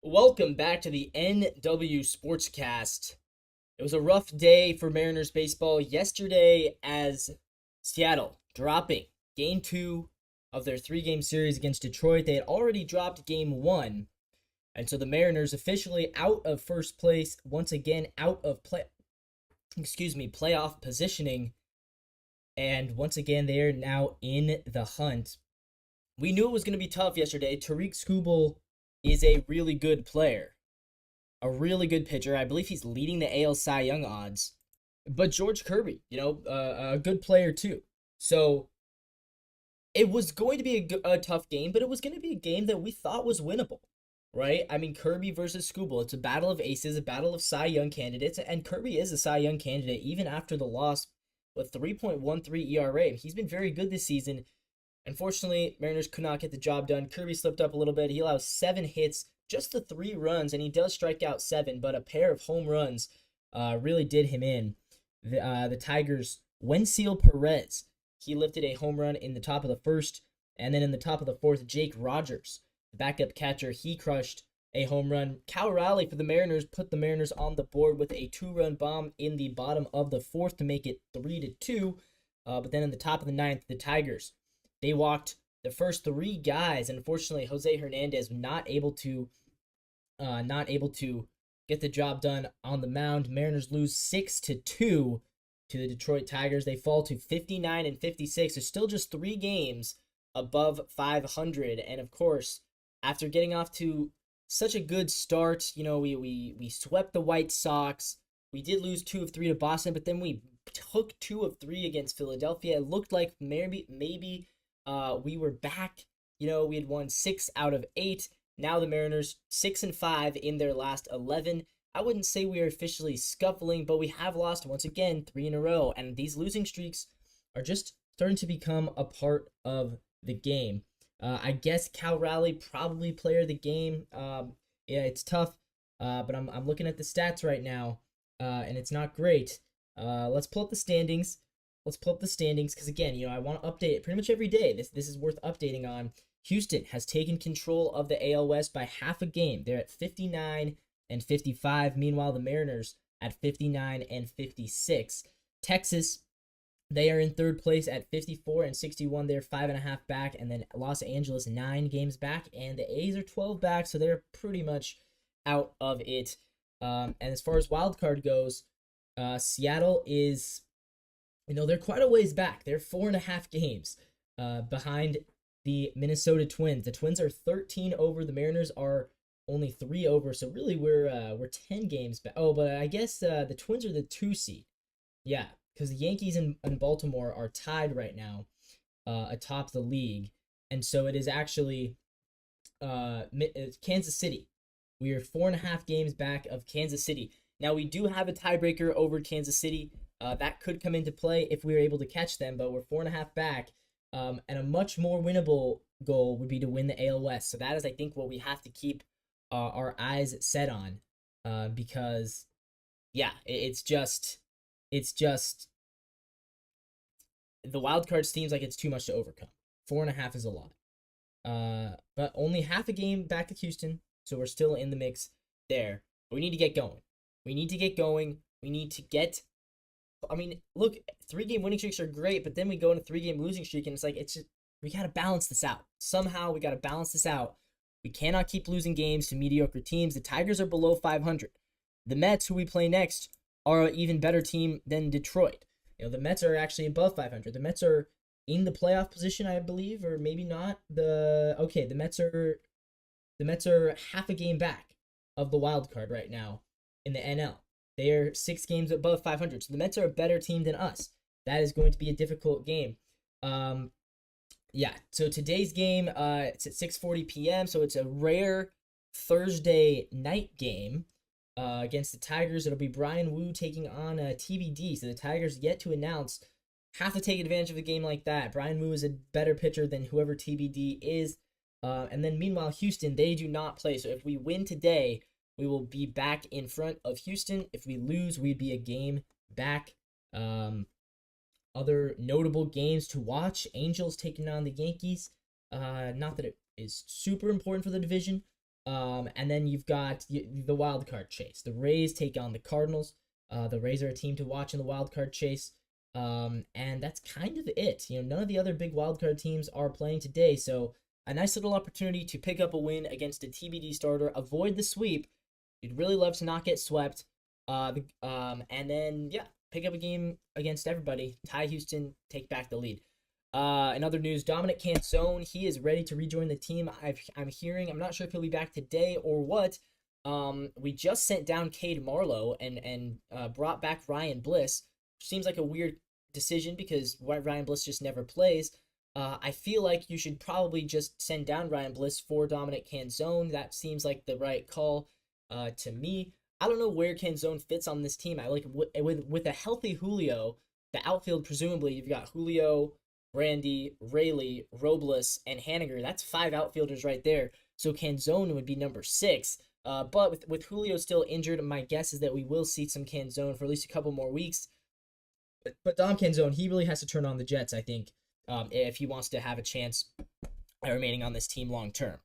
Welcome back to the NW Sportscast. It was a rough day for Mariners baseball yesterday as Seattle dropping game 2 of their 3-game series against Detroit. They had already dropped game 1, and so the Mariners officially out of first place, once again out of playoff positioning, and once again they are now in the hunt. We knew it was going to be tough yesterday. Skubal is a really good player, a really good pitcher. I believe he's leading the AL Cy Young odds. But George Kirby, a good player too. So it was going to be a tough game, but it was going to be a game that we thought was winnable, right? I mean, Kirby versus Skubal. It's a battle of aces, a battle of Cy Young candidates, and Kirby is a Cy Young candidate even after the loss with 3.13 ERA. He's been very good this season. Unfortunately, Mariners could not get the job done. Kirby slipped up a little bit. He allows 7 hits, just the 3 runs, and he does strike out 7, but a pair of home runs really did him in. The Tigers, Wensiel Perez, he lifted a home run in the top of the first, and then in the top of the fourth, Jake Rogers, the backup catcher, he crushed a home run. Cal Raleigh for the Mariners put the Mariners on the board with a 2-run bomb in the bottom of the fourth to make it 3-2. But then in the top of the ninth, the Tigers, they walked the first 3 guys, and unfortunately, Jose Hernandez not able to get the job done on the mound. Mariners lose 6-2 to the Detroit Tigers. They fall to 59 and 56. They're still just 3 games above 500, and of course, after getting off to such a good start, we swept the White Sox. We did lose 2 of 3 to Boston, but then we took 2 of 3 against Philadelphia. It looked like maybe we were back. We had won 6 out of 8. Now the Mariners 6-5 in their last 11. I wouldn't say we are officially scuffling, but we have lost once again 3 in a row, and these losing streaks are just starting to become a part of the game. I guess Cal Raleigh probably player of the game. Yeah, it's tough, but I'm looking at the stats right now, and it's not great. Let's pull up the standings. Because again, I want to update it pretty much every day. This is worth updating on. Houston has taken control of the AL West by half a game. They're at 59 and 55. Meanwhile, the Mariners at 59 and 56. Texas, they are in third place at 54 and 61. They're 5.5 back, and then Los Angeles 9 games back, and the A's are 12 back, so they're pretty much out of it. And as far as wild card goes, Seattle is, they're quite a ways back. They're 4.5 games behind the Minnesota Twins. The Twins are 13 over. The Mariners are only 3 over. So really, we're 10 games back. Oh, but I guess the Twins are the 2 seed. Yeah, because the Yankees and Baltimore are tied right now atop the league, and so it is actually Kansas City. We are 4.5 games back of Kansas City. Now we do have a tiebreaker over Kansas City. That could come into play if we were able to catch them, but we're 4.5 back. And a much more winnable goal would be to win the AL West. So that is, I think, what we have to keep our eyes set on, because, yeah, it's just the wild card seems like it's too much to overcome. 4.5 is a lot. But only half a game back to Houston, so we're still in the mix there. But we need to get going. We need to get. I mean, look, 3-game winning streaks are great, but then we go in a 3-game losing streak, and we got to balance this out. Somehow we got to balance this out. We cannot keep losing games to mediocre teams. The Tigers are below 500. The Mets, who we play next, are an even better team than Detroit. The Mets are actually above 500. The Mets are in the playoff position, I believe, or maybe not. The Mets are half a game back of the wild card right now in the NL. They are 6 games above 500. So the Mets are a better team than us. That is going to be a difficult game. Yeah, so today's game, it's at 6:40 p.m., so it's a rare Thursday night game against the Tigers. It'll be Brian Wu taking on TBD. So the Tigers yet to announce, have to take advantage of a game like that. Brian Wu is a better pitcher than whoever TBD is. And then meanwhile, Houston, they do not play. So if we win today, we will be back in front of Houston. If we lose, we'd be a game back. Other notable games to watch: Angels taking on the Yankees. Not that it is super important for the division, And then you've got the wild card chase. The Rays take on the Cardinals. The Rays are a team to watch in the wild card chase. And that's kind of it. None of the other big wild card teams are playing today, so a nice little opportunity to pick up a win against a TBD starter, avoid the sweep. You'd really love to not get swept. And then pick up a game against everybody. Tie Houston, take back the lead. In other news, Dominic Canzone, he is ready to rejoin the team. I'm hearing, I'm not sure if he'll be back today or what. We just sent down Cade Marlowe and brought back Ryan Bliss. Seems like a weird decision because Ryan Bliss just never plays. I feel like you should probably just send down Ryan Bliss for Dominic Canzone. That seems like the right call to me. I don't know where Canzone fits on this team. I like with a healthy Julio, the outfield presumably you've got Julio, Randy, Rayleigh, Robles, and Haniger. That's 5 outfielders right there. So Canzone would be number 6. But with Julio still injured, my guess is that we will see some Canzone for at least a couple more weeks. But Dom Canzone, he really has to turn on the Jets, I think, if he wants to have a chance at remaining on this team long term.